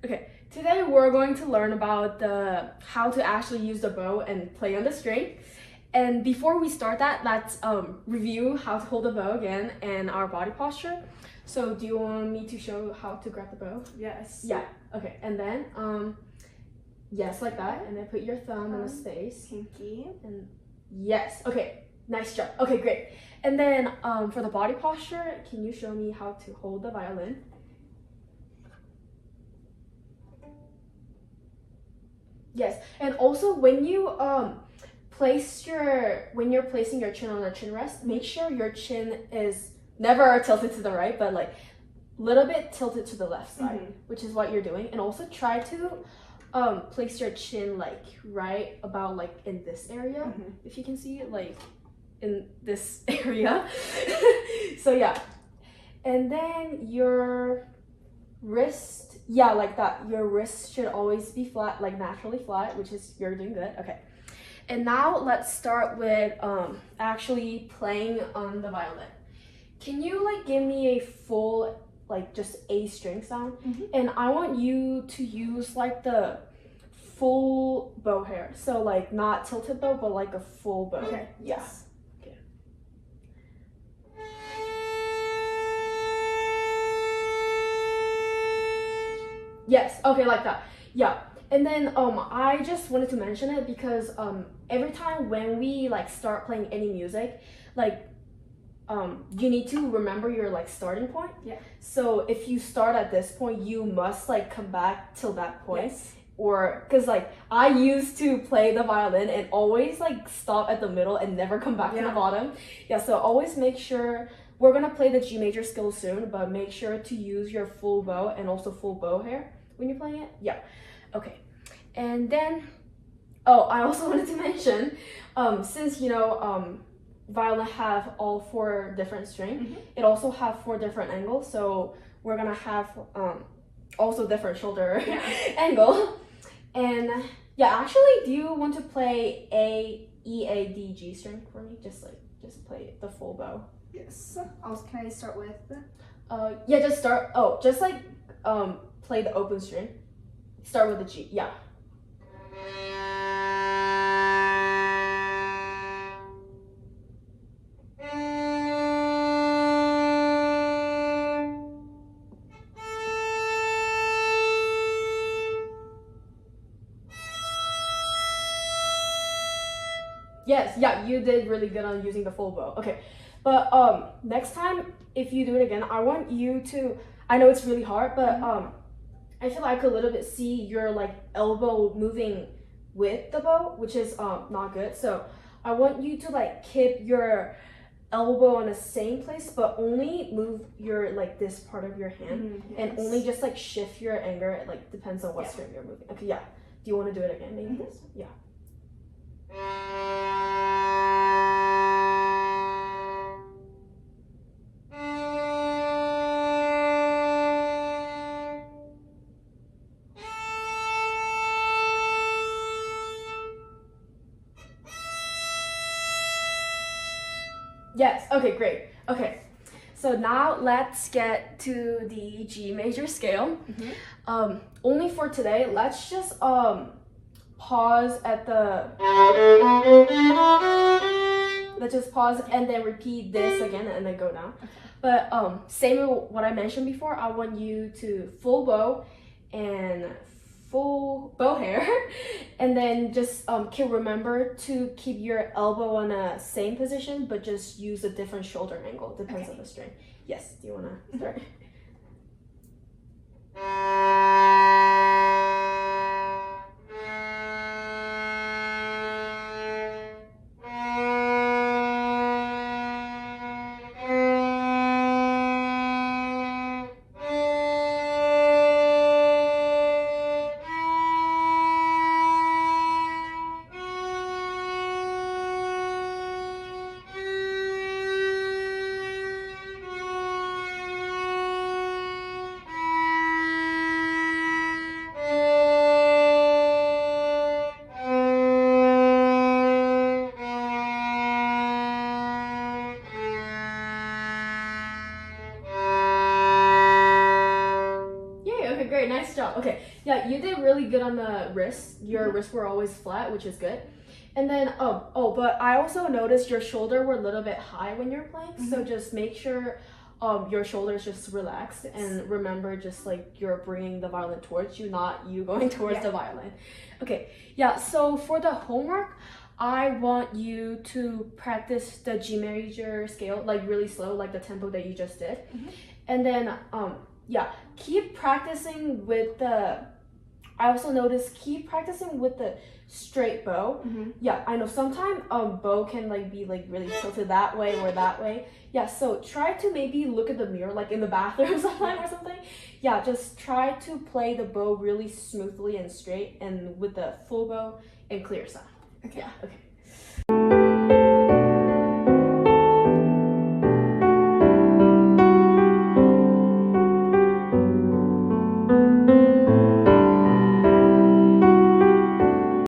Okay, today we're going to learn about how to actually use the bow and play on the string. And before we start that, let's review how to hold the bow again and our body posture. So do you want me to show how to grab the bow? Yes. Yeah, okay. And then, yes, like that. And then put your thumb in the space. Pinky. And yes, okay, nice job. Okay, great. And then for the body posture, can you show me how to hold the violin? Yes, and also when you when you're placing your chin on a chin rest, make sure your chin is never tilted to the right, but like little bit tilted to the left side, which is what you're doing. And also try to place your chin like right about like in this area, if you can see it, like in this area. So yeah, and then your wrist, yeah, like that. Your wrist should always be flat, like naturally flat, which is, you're doing good. Okay, and now let's start with actually playing on the violin. Can you like give me a full, like just A string sound? And I want you to use like the full bow hair, so like not tilted bow, but like a full bow. Okay. Yeah. Yes. Yes, okay, like that. Yeah. And then I just wanted to mention it because every time when we like start playing any music, like you need to remember your like starting point. Yeah. So if you start at this point, you must like come back till that point. Yes. Or because like I used to play the violin and always like stop at the middle and never come back to the bottom. Yeah, so always make sure, we're gonna play the G major scale soon, but make sure to use your full bow and also full bow hair when you're playing it. Yeah. Okay. And then, oh, I also wanted to mention, since you know violin have all 4 different strings, it also have 4 different angles, so we're gonna have also different shoulder angle. And yeah, actually, do you want to play A, E, A, D, G string for me? Just play the full bow. Yes. Also, can I start with? Yeah, just start. Oh, just like play the open string. Start with the G. Yeah. Yes, yeah, you did really good on using the full bow. Okay, but next time if you do it again, I want you to, I know it's really hard, but I feel like I could a little bit see your like elbow moving with the bow, which is not good. So I want you to like keep your elbow in the same place, but only move your like this part of your hand, and only just like shift your anger. It like depends on what string you're moving. Okay, yeah. Do you want to do it again? Maybe this? Yeah. Yes, okay, great. Okay, so now let's get to the G major scale. Only for today, let's just pause at the, let's just pause and then repeat this again and then go down. But same with what I mentioned before, I want you to full bow and full bow hair, and then just remember to keep your elbow on a same position, but just use a different shoulder angle, depends on the string. Yes, do you want to start? Okay, great. Nice job. Okay. Yeah, you did really good on the wrists. Your wrists were always flat, which is good. And then, but I also noticed your shoulder were a little bit high when you're playing. So just make sure your shoulders just relaxed and remember just like you're bringing the violin towards you, not you going towards the violin. Okay. Yeah. So for the homework, I want you to practice the G major scale like really slow, like the tempo that you just did. And then, keep practicing with the, I also noticed keep practicing with the straight bow. Yeah, I know sometimes bow can like be like really tilted that way or that way. Yeah, so try to maybe look at the mirror like in the bathroom sometime or something. Yeah, just try to play the bow really smoothly and straight and with the full bow and clear sound. Okay. Yeah, okay.